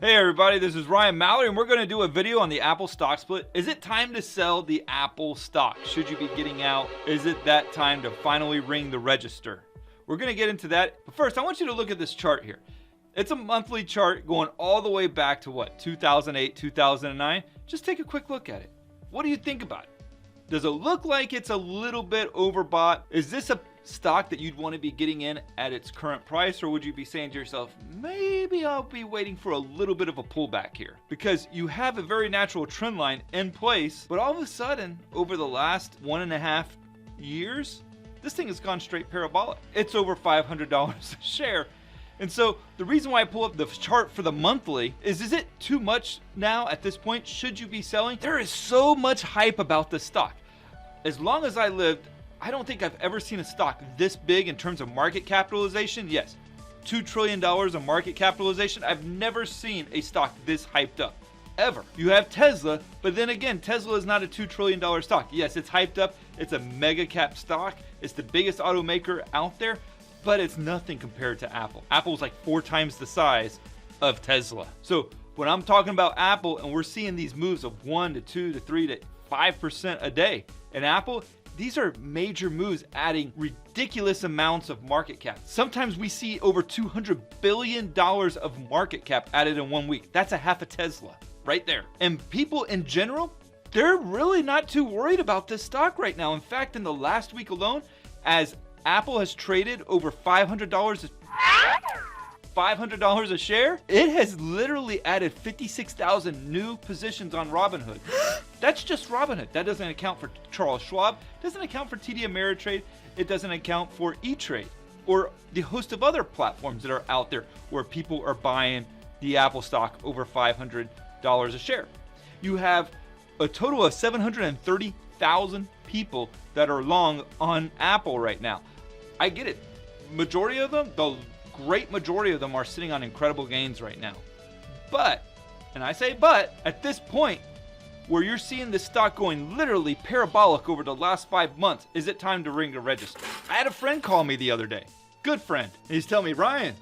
Hey everybody, this is Ryan Mallory and we're going to do a video on the Apple stock split. Is it time to sell the Apple stock? Should you be getting out? Is it that time to finally ring the register? We're going to get into that. But first, I want you to look at this chart here. It's a monthly chart going all the way back to what, 2008, 2009? Just take a quick look at it. What do you think about it? Does it look like it's a little bit overbought? Is this a stock that you'd want to be getting in at its current price, or would you be saying to yourself, maybe I'll be waiting for a little bit of a pullback here? Because you have a very natural trend line in place, but all of a sudden, over the last 1.5 years, this thing has gone straight parabolic. It's over $500 a share. And so the reason why I pull up the chart for the monthly is it too much now at this point? Should you be selling? There is so much hype about this stock. As long as I lived, I don't think I've ever seen a stock this big in terms of market capitalization. Yes, $2 trillion of market capitalization. I've never seen a stock this hyped up, ever. You have Tesla, but then again, Tesla is not a $2 trillion stock. Yes, it's hyped up. It's a mega cap stock. It's the biggest automaker out there, but it's nothing compared to Apple. Apple's like 4 times the size of Tesla. So when I'm talking about Apple and we're seeing these moves of 1 to 2 to 3 to 5% a day, and Apple, these are major moves adding ridiculous amounts of market cap. Sometimes we see over $200 billion of market cap added in 1 week. That's a half a Tesla right there. And people in general, they're really not too worried about this stock right now. In fact, in the last week alone, as Apple has traded over $500 a share, it has literally added 56,000 new positions on Robinhood. That's just Robinhood. That doesn't account for Charles Schwab, doesn't account for TD Ameritrade, it doesn't account for E-Trade or the host of other platforms that are out there where people are buying the Apple stock over $500 a share. You have a total of 730,000 people that are long on Apple right now. I get it. Majority of them, the great majority of them, are sitting on incredible gains right now. But, and I say but, at this point, where you're seeing this stock going literally parabolic over the last 5 months, is it time to ring the register? I had a friend call me the other day, good friend, and he's telling me, Ryan,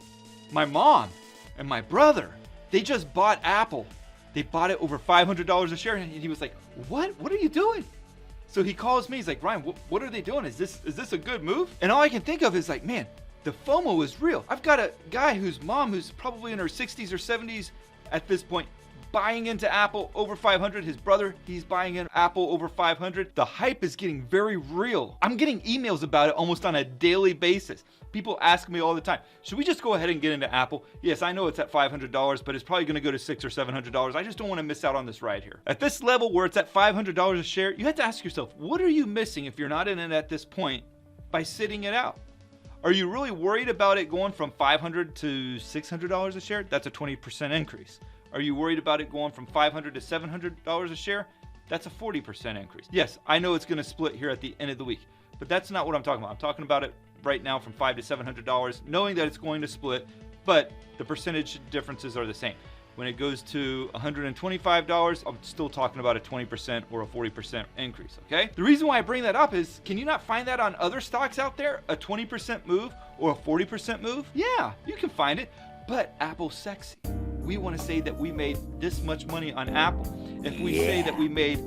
my mom and my brother, they just bought Apple. They bought it over $500 a share, and he was like, what are you doing? So he calls me, he's like, Ryan, what are they doing? Is this a good move? And all I can think of is like, man, the FOMO is real. I've got a guy whose mom, who's probably in her 60s or 70s at this point, buying into Apple over 500. His brother, he's buying in Apple over 500. The hype is getting very real. I'm getting emails about it almost on a daily basis. People ask me all the time, should we just go ahead and get into Apple? Yes, I know it's at $500, but it's probably going to go to $600 or $700. I just don't want to miss out on this ride here. At this level where it's at $500 a share, you have to ask yourself, what are you missing if you're not in it at this point by sitting it out? Are you really worried about it going from $500 to $600 a share? That's a 20% increase. Are you worried about it going from $500 to $700 a share? That's a 40% increase. Yes, I know it's going to split here at the end of the week, but that's not what I'm talking about. I'm talking about it right now from $500 to $700, knowing that it's going to split, but the percentage differences are the same. When it goes to $125, I'm still talking about a 20% or a 40% increase, okay? The reason why I bring that up is, can you not find that on other stocks out there? A 20% move or a 40% move? Yeah, you can find it, but Apple's sexy. We want to say that we made this much money on Apple. If we say that we made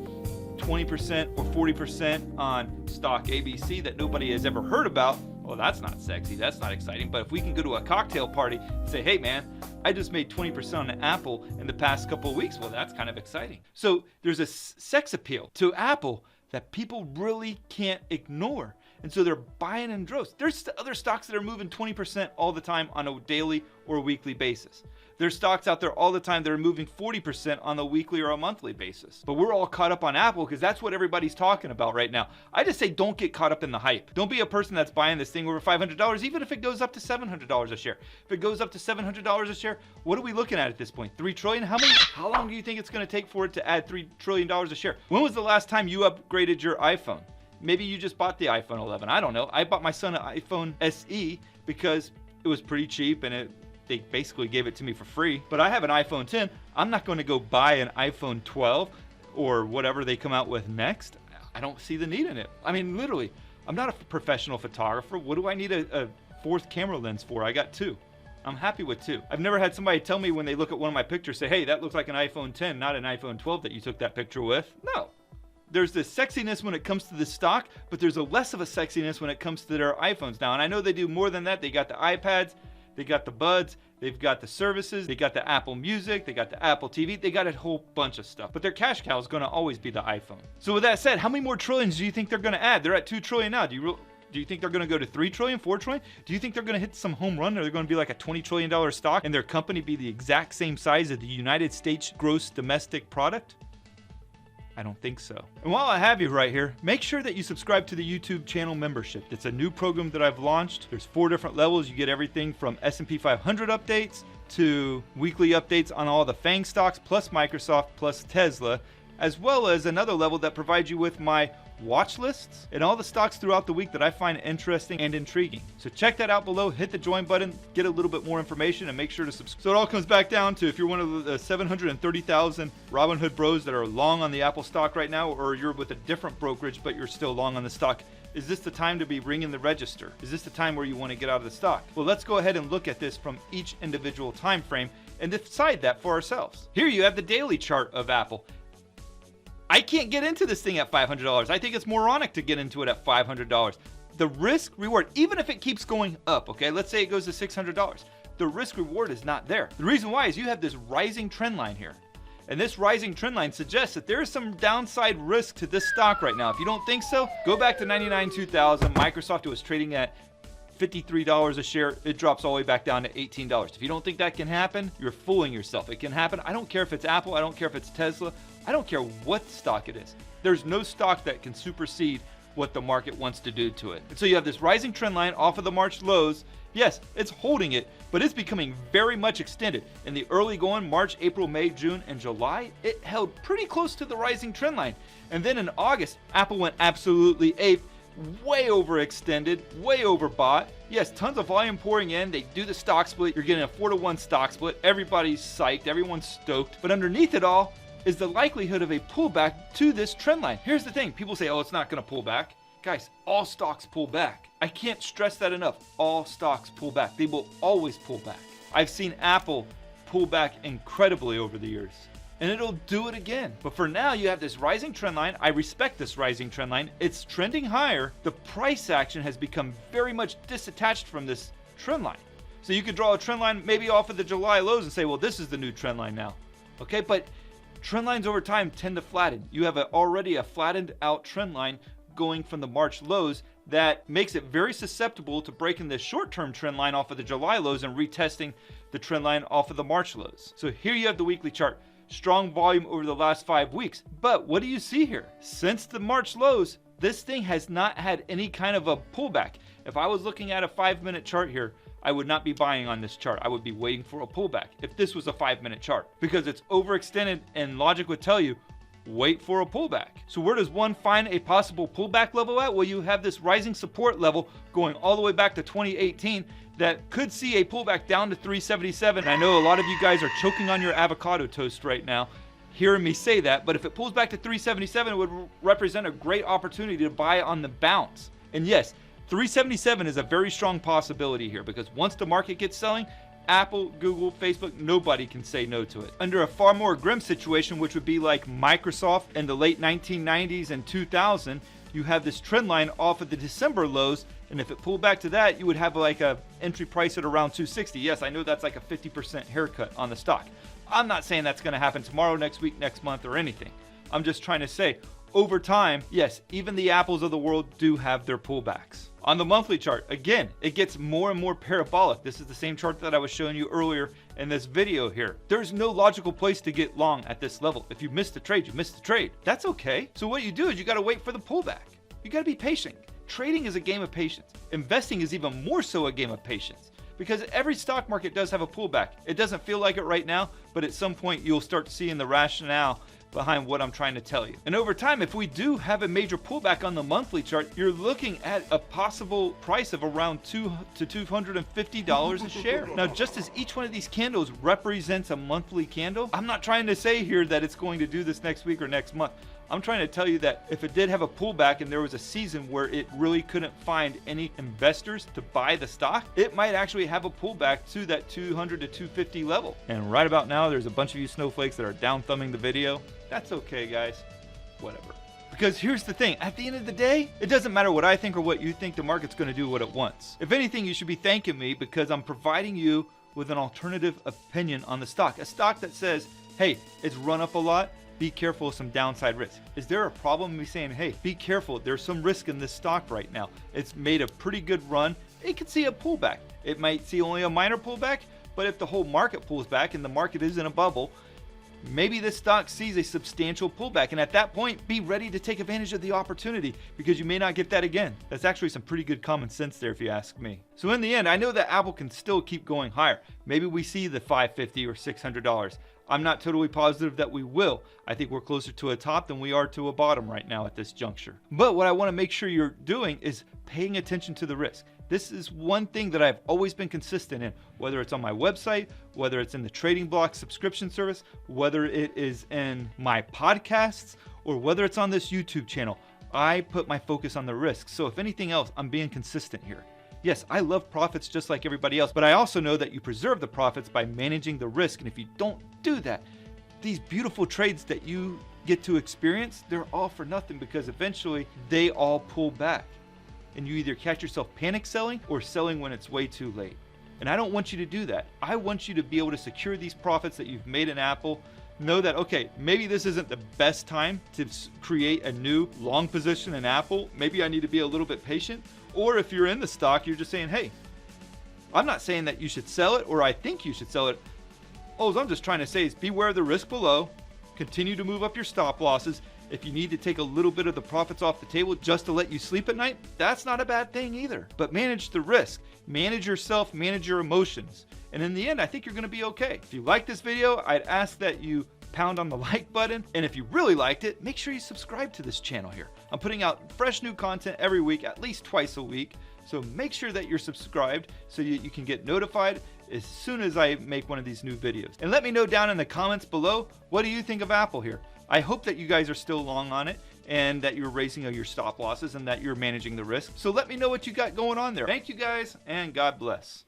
20% or 40% on stock ABC that nobody has ever heard about, well, that's not sexy, that's not exciting. But if we can go to a cocktail party and say, hey man, I just made 20% on Apple in the past couple of weeks, well, that's kind of exciting. So there's a sex appeal to Apple that people really can't ignore. And so they're buying in droves. There's other stocks that are moving 20% all the time on a daily or weekly basis. There's stocks out there all the time that are moving 40% on a weekly or a monthly basis. But we're all caught up on Apple because that's what everybody's talking about right now. I just say don't get caught up in the hype. Don't be a person that's buying this thing over $500, even if it goes up to $700 a share. If it goes up to $700 a share, what are we looking at this point? $3 trillion? How long do you think it's going to take for it to add $3 trillion a share? When was the last time you upgraded your iPhone? Maybe you just bought the iPhone 11. I don't know. I bought my son an iPhone SE because it was pretty cheap and they basically gave it to me for free. But I have an iPhone 10. I'm not going to go buy an iPhone 12 or whatever they come out with next. I don't see the need in it. I mean, literally, I'm not a professional photographer. What do I need a fourth camera lens for? I got 2. I'm happy with 2. I've never had somebody tell me when they look at one of my pictures, say, hey, that looks like an iPhone 10, not an iPhone 12 that you took that picture with. No. There's this sexiness when it comes to the stock, but there's a less of a sexiness when it comes to their iPhones now. And I know they do more than that. They got the iPads, they got the Buds, they've got the services, they got the Apple Music, they got the Apple TV, they got a whole bunch of stuff. But their cash cow is going to always be the iPhone. So with that said, how many more trillions do you think they're going to add? They're at 2 trillion now. Do you think they're going to go to 3 trillion, 4 trillion? Do you think they're going to hit some home run, or they're going to be like a $20 trillion stock and their company be the exact same size as the United States gross domestic product? I don't think so. And while I have you right here, make sure that you subscribe to the YouTube channel membership. It's a new program that I've launched. There's 4 different levels. You get everything from S&P 500 updates to weekly updates on all the FANG stocks, plus Microsoft, plus Tesla, as well as another level that provides you with my watch lists and all the stocks throughout the week that I find interesting and intriguing. So check that out below, hit the join button, get a little bit more information, and make sure to subscribe. So it all comes back down to if you're one of the 730,000 Robinhood bros that are long on the Apple stock right now, or you're with a different brokerage but you're still long on the stock, is this the time to be ringing the register? Is this the time where you want to get out of the stock? Well, let's go ahead and look at this from each individual time frame and decide that for ourselves. Here you have the daily chart of Apple. I can't get into this thing at $500. I think it's moronic to get into it at $500. The risk reward, even if it keeps going up, okay, let's say it goes to $600, the risk reward is not there. The reason why is you have this rising trend line here. And this rising trend line suggests that there is some downside risk to this stock right now. If you don't think so, go back to 99, 2000. Microsoft was trading at $53 a share. It drops all the way back down to $18. If you don't think that can happen, you're fooling yourself. It can happen. I don't care if it's Apple. I don't care if it's Tesla. I don't care what stock it is. There's no stock that can supersede what the market wants to do to it. And so you have this rising trend line off of the March lows. Yes, it's holding it, but it's becoming very much extended. In the early going, March, April, May, June, and July, it held pretty close to the rising trend line. And then in August, Apple went absolutely ape, way overextended, way overbought. Yes, tons of volume pouring in. They do the stock split. You're getting a 4-to-1 stock split. Everybody's psyched. Everyone's stoked. But underneath it all is the likelihood of a pullback to this trend line. Here's the thing. People say, oh, it's not going to pull back. Guys, all stocks pull back. I can't stress that enough. All stocks pull back. They will always pull back. I've seen Apple pull back incredibly over the years, and it'll do it again. But for now, you have this rising trend line. I respect this rising trend line. It's trending higher. The price action has become very much disattached from this trend line. So you could draw a trend line maybe off of the July lows and say, well, this is the new trend line now. Okay, but trend lines over time tend to flatten. You have already a flattened out trend line going from the March lows that makes it very susceptible to breaking the short-term trend line off of the July lows and retesting the trend line off of the March lows. So here you have the weekly chart. Strong volume over the last 5 weeks. But what do you see here? Since the March lows, this thing has not had any kind of a pullback. If I was looking at a 5-minute chart here, I would not be buying on this chart. I would be waiting for a pullback if this was a 5-minute chart, because it's overextended and logic would tell you, wait for a pullback. So where does one find a possible pullback level at? Well, you have this rising support level going all the way back to 2018 that could see a pullback down to 377. I know a lot of you guys are choking on your avocado toast right now hearing me say that, but if it pulls back to 377, it would represent a great opportunity to buy on the bounce. And yes, 377 is a very strong possibility here, because once the market gets selling, Apple, Google, Facebook, nobody can say no to it. Under a far more grim situation, which would be like Microsoft in the late 1990s and 2000, you have this trend line off of the December lows, and if it pulled back to that, you would have like a entry price at around 260. Yes, I know that's like a 50% haircut on the stock. I'm not saying that's going to happen tomorrow, next week, next month, or anything. I'm just trying to say, over time, yes, even the Apples of the world do have their pullbacks. On the monthly chart, again, it gets more and more parabolic. This is the same chart that I was showing you earlier in this video here. There's no logical place to get long at this level. If you missed the trade, you missed the trade. That's okay. So what you do is you got to wait for the pullback. You got to be patient. Trading is a game of patience. Investing is even more so a game of patience, because every stock market does have a pullback. It doesn't feel like it right now, but at some point you'll start seeing the rationale behind what I'm trying to tell you. And over time, if we do have a major pullback on the monthly chart, you're looking at a possible price of around $200 to $250 a share. Now, just as each one of these candles represents a monthly candle, I'm not trying to say here that it's going to do this next week or next month. I'm trying to tell you that if it did have a pullback and there was a season where it really couldn't find any investors to buy the stock, it might actually have a pullback to that 200 to 250 level. And right about now, there's a bunch of you snowflakes that are down thumbing the video. That's okay, guys. Whatever. Because here's the thing, at the end of the day, it doesn't matter what I think or what you think, the market's going to do what it wants. If anything, you should be thanking me because I'm providing you with an alternative opinion on the stock. A stock that says, hey, it's run up a lot, be careful of some downside risk. Is there a problem in me saying, hey, be careful, there's some risk in this stock right now. It's made a pretty good run. It could see a pullback. It might see only a minor pullback, but if the whole market pulls back and the market is in a bubble, maybe this stock sees a substantial pullback, and at that point, be ready to take advantage of the opportunity because you may not get that again. That's actually some pretty good common sense there if you ask me. So in the end, I know that Apple can still keep going higher. Maybe we see the $550 or $600. I'm not totally positive that we will. I think we're closer to a top than we are to a bottom right now at this juncture. But what I want to make sure you're doing is paying attention to the risk. This is one thing that I've always been consistent in, whether it's on my website, whether it's in the Trading Block subscription service, whether it is in my podcasts, or whether it's on this YouTube channel. I put my focus on the risk. So if anything else, I'm being consistent here. Yes, I love profits just like everybody else, but I also know that you preserve the profits by managing the risk. And if you don't do that, these beautiful trades that you get to experience, they're all for nothing because eventually they all pull back. And you either catch yourself panic selling or selling when it's way too late. And I don't want you to do that. I want you to be able to secure these profits that you've made in Apple. Know that, okay, maybe this isn't the best time to create a new long position in Apple. Maybe I need to be a little bit patient. Or if you're in the stock, you're just saying, hey, I'm not saying that you should sell it or I think you should sell it. All I'm just trying to say is beware of the risk below. Continue to move up your stop losses. If you need to take a little bit of the profits off the table just to let you sleep at night, that's not a bad thing either. But manage the risk, manage yourself, manage your emotions. And in the end, I think you're going to be okay. If you like this video, I'd ask that you pound on the like button. And if you really liked it, make sure you subscribe to this channel here. I'm putting out fresh new content every week, at least twice a week. So make sure that you're subscribed so you can get notified as soon as I make one of these new videos. And let me know down in the comments below, what do you think of Apple here? I hope that you guys are still long on it and that you're raising your stop losses and that you're managing the risk. So let me know what you got going on there. Thank you guys and God bless.